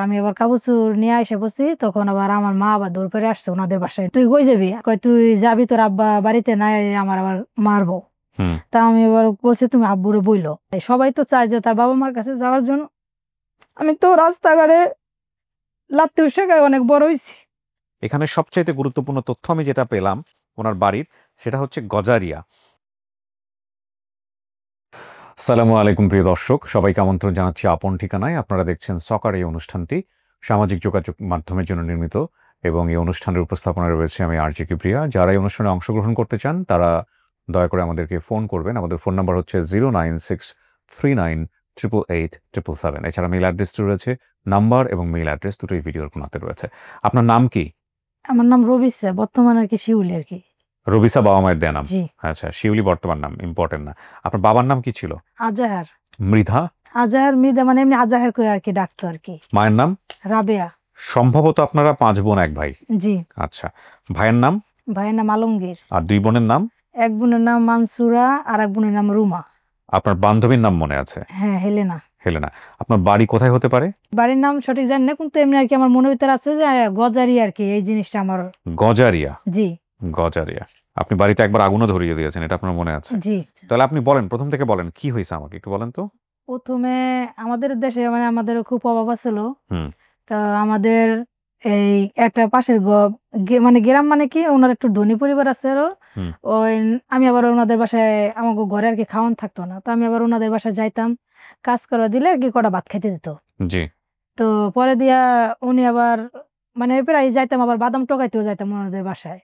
আমি আবার কাপড় নিয়ে এসে বসি, তখন আবার আমার মা আবার দৌড় করে আসছে ওনাদের বাসায়। তুই কই যাবি? কয় তুই যাবি, তোর আব্বা বাড়িতে নাই, আমার আবার মারবো। তা আমি এবার বলছি তুমি আব্বুরে বইলো। সবাই তো চায় যে তার বাবা মার কাছে যাওয়ার জন্য। আমি তো রাস্তাঘাটে লাত্তি উঠে অনেক বড় হয়েছি। এখানে সবচাইতে গুরুত্বপূর্ণ তথ্য আমি যেটা পেলাম ওনার বাড়ির, সেটা হচ্ছে গজারিয়া। আসসালামু আলাইকুম প্রিয় দর্শক, সবাইকে আমন্ত্রণ জানাচ্ছি আপন ঠিকানায়। আপনারা দেখছেন সকার। এই অনুষ্ঠানটি সামাজিক যোগাযোগ মাধ্যমের জন্য নির্মিত এবং এই অনুষ্ঠানের উপস্থাপনায় রয়েছে আমি আরজে কিবরিয়া। যারা এই অনুষ্ঠানে অংশগ্রহণ করতে চান তারা দয়া করে আমাদেরকে ফোন করবেন। আমাদের ফোন নাম্বার হচ্ছে 09639888777। এছাড়া মেইল অ্যাড্রেসটি রয়েছে, নাম্বার এবং মেইল অ্যাড্রেস দুটোই ভিডিওর কোনাতে রয়েছে। আপনার নাম কি? আমার নাম রবিসা, বর্তমানে আর কি শিউলি আর কি। রবিসা বাবা মায়ের দেয়া নাম? জি। আচ্ছা, শিউলি বর্তমান নাম, ইম্পর্টেন্ট না। আপনার বাবার নাম কি ছিল? আজাহার। মৃধা? আজাহার মৃধা, মানে এমনি আজাহার করে আর কি ডাকতো আর কি। মায়ের নাম? রাবেয়া। সম্ভবত আপনারা 5 বোন 1 ভাই? জি। আচ্ছা, ভাইয়ের নাম? ভাইয়ের নাম আলমগীর। আর 2 বোনের নাম? এক বোনের নাম মানসুরা আর এক বোনের নাম রুমা। আপনার বান্ধবীর নাম মনে আছে? হ্যাঁ, হেলেনা। হেলেনা। আপনার বাড়ি কোথায় হতে পারে? বাড়ির নাম সঠিক জানি না, কিন্তু এমনি আর কি আমার মনের ভিতরে আছে যে গজারি আর কি, এই জিনিসটা আমার। গজারিয়া? জি। গজারিয়া। আপনি বাড়িতে একবার আগুনও ধরিয়ে দিয়েছেন, এটা আপনার মনে আছে? জি। তাহলে আপনি বলেন, প্রথম থেকে বলেন কি হয়েছে, আমাকে একটু বলেন তো। প্রথমে আমাদের দেশে মানে আমাদের খুব অভাব ছিল। তো আমাদের এই একটা পাশের মানে গ্রাম, মানে কি ওনার একটু ধনী পরিবার আছে আরো। ওই আমি আবার ওনাদের বাসায়, আমাকে ঘরে আর কি খাওয়ান থাকতো না, তো আমি আবার ওনাদের বাসায় যাইতাম, কাজ করা দিলে আর কি কটা ভাত খাইতে দিত। জি। তো পরে দিয়া উনি আবার মানে প্রায় যাইতাম, আবার বাদাম টকাইতেও যাইতাম ওনাদের বাসায়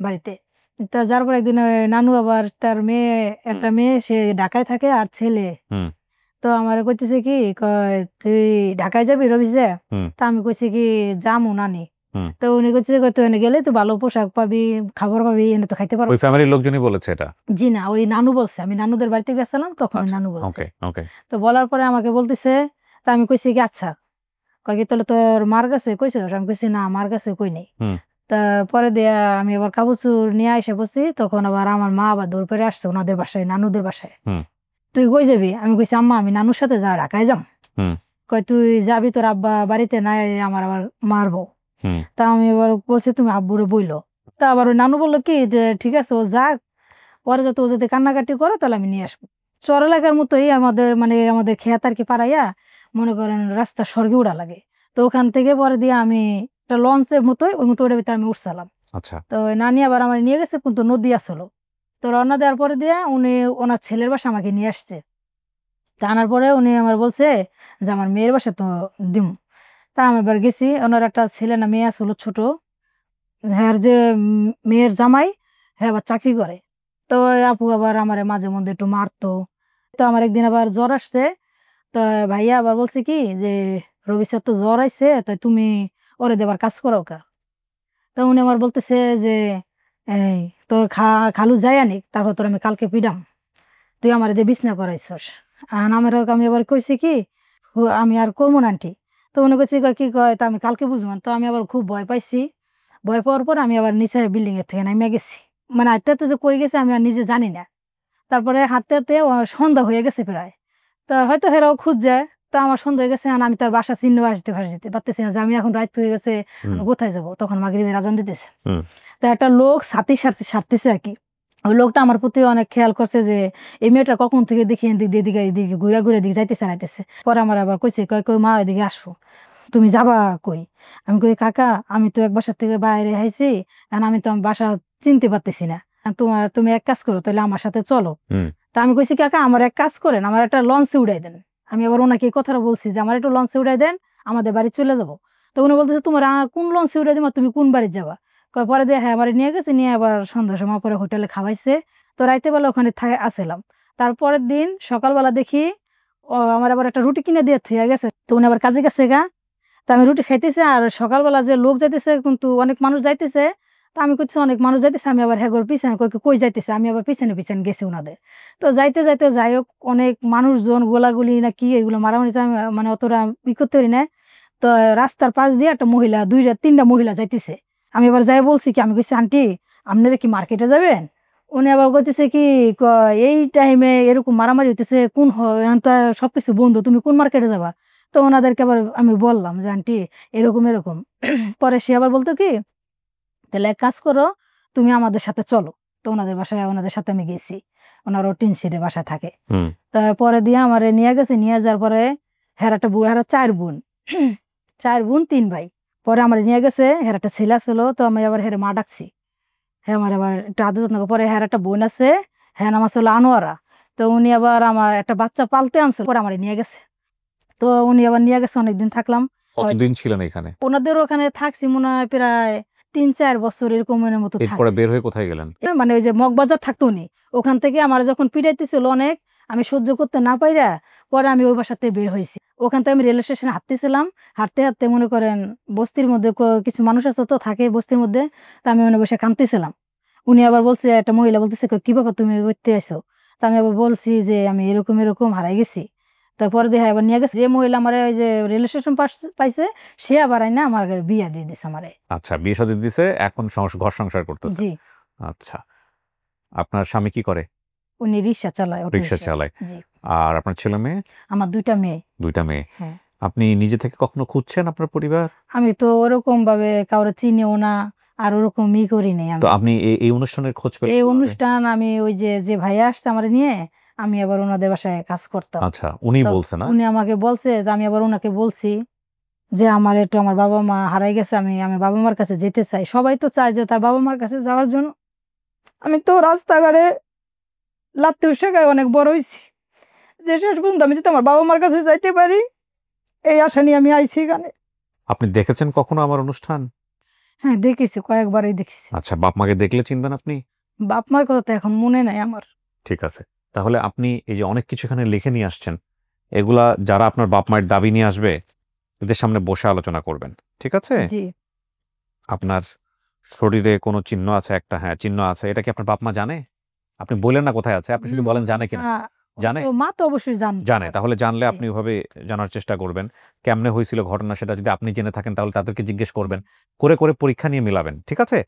বাড়িতে। তো যার পর একদিন নানু আবার তার মেয়ে, একটা মেয়ে সে ঢাকায় থাকে আর ছেলে। তো আমার কইতেছে কি, কয় তুই ঢাকায় যাবি রবিজা? তা আমি কইছি কি যামু নানি। তো উনি কইছে তুই এনে গেলে তুই ভালো পোশাক পাবি, খাবার পাবি, এনে তো খাইতে পারবি। ওই ফ্যামিলির লোকজনই বলেছে এটা? জি না, ওই নানু বলছে। আমি নানুদের বাড়িতে গেছিলাম, তখন নানু বলছে। ওকে ওকে। তো বলার পরে আমাকে বলতেছে, তা আমি কইছি কি আচ্ছা, কয় কি তাহলে তোর মার কাছে কইছিস? আমি কইছি না, মার কাছে কই নেই। তা পরে দিয়া আমি আবার কাপড় নিয়ে এসে বসি, তখন আবার আমার মা আবার দৌড় করে আসছে ওনাদের বাসায়, নানুদের বাসায়। তুই কই যাবি? আমি কইছি আম্মা আমি নানুর সাথে যা, ঢাকায় যাম। কয় তুই যাবি, তোর আব্বা বাড়িতে নাই, আমার আবার মারবো। তা আমি এবার বলছি তুমি আব্বুরে বইলো। তা আবার ওই নানু বললো কি যে ঠিক আছে ও যাক, পরে যাতে ও যদি কান্নাকাটি করে তাহলে আমি নিয়ে আসবো। চর এলাকার মতোই আমাদের, মানে আমাদের খেত আর কি পাড়াইয়া, মনে করেন রাস্তা স্বর্গে উড়া লাগে। তো ওখান থেকে পরে দিয়ে আমি একটা লঞ্চের মতোই, ওই মতো ওটার ভিতরে আমি উঠছিলাম। আচ্ছা। তো নানি আবার আমার নিয়ে গেছে, কিন্তু নদী আসলো। তো রওনা দেওয়ার পরে দিয়ে উনি ওনার ছেলের বাসা আমাকে নিয়ে আসছে। তা আনার পরে উনি আমার বলছে যে আমার মেয়ের বাসা তো দিম। তা আমি এবার গেছি, ওনার একটা ছেলে না মেয়ে আসলো ছোট, হ্যাঁ যে মেয়ের জামাই, হ্যাঁ আবার চাকরি করে। তো ওই আপু আবার আমার মাঝে মধ্যে একটু মারতো। তো আমার একদিন আবার জ্বর আসছে, তো ভাইয়া আবার বলছে কি যে রবি স্যার তো জ্বর আইছে, তাই তুমি ওরে দেবার কাজ করো কা। তো উনি আমার বলতেছে যে এই তোর খালু যাই আনিক, তারপর তোর আমি কালকে পিডাম, তুই আমার দিয়ে বিছনা করাইছস। আর আমি আবার কইছি কি আমি আর করবো না আন্টি। তো উনি কইছি কি কয়, তা আমি কালকে বুঝবেন। তো আমি আবার খুব ভয় পাইছি। ভয় পাওয়ার পর আমি আবার নিচে বিল্ডিং এর থেকে নামিয়ে গেছি, মানে হাঁটতে হাঁটতে যে কই গেছে আমি আর নিজে জানি না। তারপরে হাঁটতে হাঁটতে সন্ধ্যা হয়ে গেছে প্রায়। তো হয়তো হেরাও খুঁজছে। তো আমার সন্ধ্যা হয়ে গেছে, আমি তার বাসা চিহ্ন আসতে পারতেছি না যে আমি এখন রাত হয়ে গেছে, আমি কোথায় যাবো। তখন মাগরিবের আজান দিতেছে। তো একটা লোক সারতেছে আর কি। ওই লোকটা আমার প্রতি অনেক খেয়াল করছে যে এই মেয়েটা কখন থেকে দেখি এদিকে এদিকে ঘুরে ঘুরে দিকে যাইতেছে নাইতেছে। পরে আমার আবার কইছে কই মা এদিকে আসো, তুমি যাবা কই? আমি কই কাকা আমি তো এক বাসার থেকে বাইরে আইছি, এখন আমি তো আমার বাসা চিনতে পারতেছি না, তুমি এক কাজ করো তাহলে আমার সাথে চলো। তা আমি কইছি কাকা আমার এক কাজ করেন, আমার একটা লঞ্চে উড়াই দেন। আমি আবার ওনাকে এই কথাটা বলছি যে আমার একটু লঞ্চে উড়াই দেন, আমাদের বাড়ি চলে যাবো। তো উনি বলতেছে তোমার কোন লঞ্চে উড়াই দিবা, তুমি কোন বাড়ি যাবা? পরে দিয়ে হ্যাঁ আমার নিয়ে গেছে, নিয়ে আবার সন্ধ্যার সময় পরে হোটেলে খাওয়াইছে। তো রাইতে বেলা ওখানে আসলাম। তারপরের দিন সকালবেলা দেখি আমার আবার একটা রুটি কিনে দিয়ে থুয়ে গেছে। তো উনি আবার কাজে গেছে গা। তা আমি রুটি খাইতেছি, আর সকালবেলা যে লোক যাইতেছে কিন্তু অনেক মানুষ যাইতেছে। তা আমি করছি অনেক মানুষ যাইতেছে, আমি আবার হ্যাগোর পিছনে কই যাইতেছে, আমি আবার পিছনে পিছনে গেছি ওনাদের। তো যাইতে যাইতে যাই হোক অনেক মানুষজন গোলাগুলি না কি এগুলো মারামারি, মানে অতটা করতে পারি না। তো রাস্তার পাশ দিয়ে একটা মহিলা, 2-3টা মহিলা যাইতেছে। আমি আবার যাই বলছি কি, আমি কইছি আন্টি আপনারা কি মার্কেটে যাবেন? উনি আবার কইতেছে কি এই টাইমে এরকম মারামারি হইতেছে, কোন এখন তো সবকিছু বন্ধ, তুমি কোন মার্কেটে যাবা? তো ওনাদেরকে আবার আমি বললাম যে আন্টি এরকম এরকম। পরে সে আবার বলতো কি, তাহলে এক কাজ করো, তুমি আমাদের সাথে চলো। তো ওনাদের বাসায় ওনাদের সাথে আমি গেছি, ওনারও টিন শেডে বাসা থাকে। তারপরে দিয়ে আমার নিয়ে গেছে, নিয়ে যাওয়ার পরে হেরাটা বুড়া, হেরা 4 বোন 4 বোন 3 ভাই। পরে আমার নিয়ে গেছে, হেরাটা ছেলে ছিল, তো আমি আবার হেরে মা ডাকছি। হ্যাঁ আমার আবার একটু আদর যত্ন পরে হের একটা বোন আছে, হ্যাঁ নাম আছে আনোয়ারা। তো উনি আবার আমার একটা বাচ্চা পালতে আনছিল, পরে আমার নিয়ে গেছে। তো উনি আবার নিয়ে গেছে, অনেকদিন থাকলাম। কতদিন ছিলেন এখানে? ওনাদের ওখানে থাকছি মনে হয় প্রায় 3-4 বছর এরকম মতো। এরপরে বের হয়ে কোথায় গেলেন? মানে ওই যে মগবাজার থাকতো উনি, ওখান থেকে আমার যখন পিটাইতেছিল অনেক, আমি সহ্য করতে না পাইরা পরে আমি ওই বাসাতে বের হয়েছি। ওখান থেকে আমি রেল স্টেশনে হাঁটতেছিলাম, হাঁটতে হাঁটতে মনে করেন বস্তির মধ্যে কিছু মানুষ আছে তো থাকে বস্তির মধ্যে, তো আমি ওখানে বসে কাঁদতেছিলাম। উনি আবার বলছে, একটা মহিলা বলতেছে কি বাবা তুমি করতে আসো? তো আমি আবার বলছি যে আমি এরকম এরকম হারাই গেছি। তারপরে দেখা আবার নিয়ে গেছে, যে মহিলা আমার ওই যে রেল স্টেশন পাইছে, সে আবার আইনা আমার বিয়া দিয়ে দিছে আমারে। আচ্ছা, বিয়ে শাদী দিছে, এখন ঘর সংসার করতেছে। জি। আচ্ছা, আপনার স্বামী কি করে? উনি রিক্সা চালায়। রিক্সা চালায়। জি। আর আপনার ছেলে মেয়ে? আমার 2টা মেয়ে। 2টা মেয়ে। হ্যাঁ। আপনি নিজে থেকে কখনো খুঁজছেন আপনার পরিবার? আমি তো ওরকম ভাবে কাউরে চিনিও না, আর ওরকম করি নাই। তো আপনি এই অনুষ্ঠানের খোঁজ পেলেন? এই অনুষ্ঠান আমি ওই যে ভাইয়া আসছে আমার নিয়ে, আমি আবার ওনাদের বাসায় কাজ করতাম। আচ্ছা, উনি বলছে না? উনি আমাকে বলছে যে, আমি আবার ওনাকে বলছি যে আমার একটু আমার বাবা মা হারাই গেছে, আমি বাবা মার কাছে যেতে চাই। সবাই তো চায় যে তার বাবা মার কাছে যাওয়ার জন্য। আমি তো রাস্তাঘাটে লাত্তি উৎসাগায় অনেক বড় হয়েছি, যে শেষ পর্যন্ত আমি যদি আমার বাবা মার কাছে যাইতে পারি, এই আশা নিয়ে আমি আইছি এখানে। আপনি দেখেছেন কখনো আমার অনুষ্ঠান? হ্যাঁ দেখেছি, কয়েকবারই দেখেছি। আচ্ছা, বাপ মাকে দেখলে চিনবেন আপনি? বাপ মার কথা তো এখন মনে নাই আমার। ঠিক আছে, তাহলে আপনি এই যে অনেক কিছু এখানে লিখে নিয়ে আসছেন, এগুলা যারা আপনার বাপ মায়ের দাবি নিয়ে আসবে এদের সামনে বসে আলোচনা করবেন, ঠিক আছে? জি। আপনার শরীরে কোনো চিহ্ন আছে একটা? হ্যাঁ, চিহ্ন আছে। এটা কি আপনার বাপ মা জানে? আপনি বললেন না কোথায় আছে, আপনি শুধু বলেন জানে কিনা। জানে? তো মা তো অবশ্যই জানে। তাহলে জানলে আপনি ওভাবে জানার চেষ্টা করবেন। কেমনে হয়েছিল ঘটনা সেটা যদি আপনি জেনে থাকেন তাহলে তাদেরকে জিজ্ঞেস করবেন। করে পরীক্ষা নিয়ে মিলাবেন। ঠিক আছে?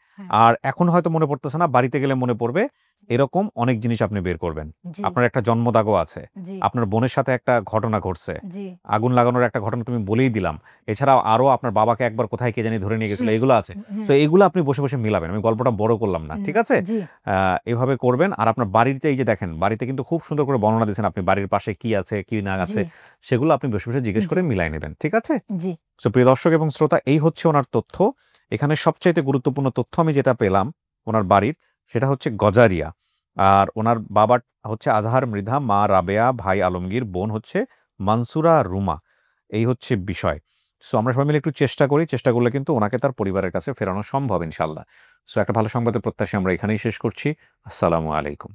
আর এখন হয়তো মনে পড়তেছে না, বাড়িতে গেলে মনে পড়বে। এরকম অনেক জিনিস আপনি বের করবেন। আপনার একটা জন্মদাগও আছে। আপনার বোনের সাথে একটা ঘটনা ঘটছে। আগুন লাগানোর একটা ঘটনা তুমি বলেই দিলাম। এছাড়াও আরো আপনার বাবাকে একবার কোথায় কে জানি ধরে নিয়ে গেছিল, এগুলো আছে। সো এগুলো আপনি বসে বসে মিলাবেন। আমি গল্পটা বড় করলাম না। ঠিক আছে? এভাবে করবেন। আর আপনার বাড়িতে এই যে দেখেন, বাড়িতে কিন্তু খুব সুন্দর করে বর্ণনা দিয়েছেন আপনি, বাড়ির পাশে কি আছে কি না আছে সেগুলো আপনি বসে বসে জিজ্ঞেস করে মিলাই নেবেন। ঠিক আছে? জি। সো প্রিয় দর্শক এবং শ্রোতা, এই হচ্ছে ওনার তথ্য। এখানে সবচাইতে গুরুত্বপূর্ণ তথ্য আমি যেটা পেলাম ওনার বাড়ির, সেটা হচ্ছে গজারিয়া। আর ওনার বাবা হচ্ছে আজহার মৃধা, মা রাবেয়া, ভাই আলমগীর, বোন হচ্ছে মানসুরা রুমা। এই হচ্ছে বিষয়। সো আমরা সবাই মিলে একটু চেষ্টা করি, চেষ্টা করলে কিন্তু ওনাকে তার পরিবারের কাছে ফেরানো সম্ভব ইনশাল্লাহ। সো একটা ভালো সংবাদের প্রত্যাশা আমরা এখানেই শেষ করছি। আসসালামু আলাইকুম।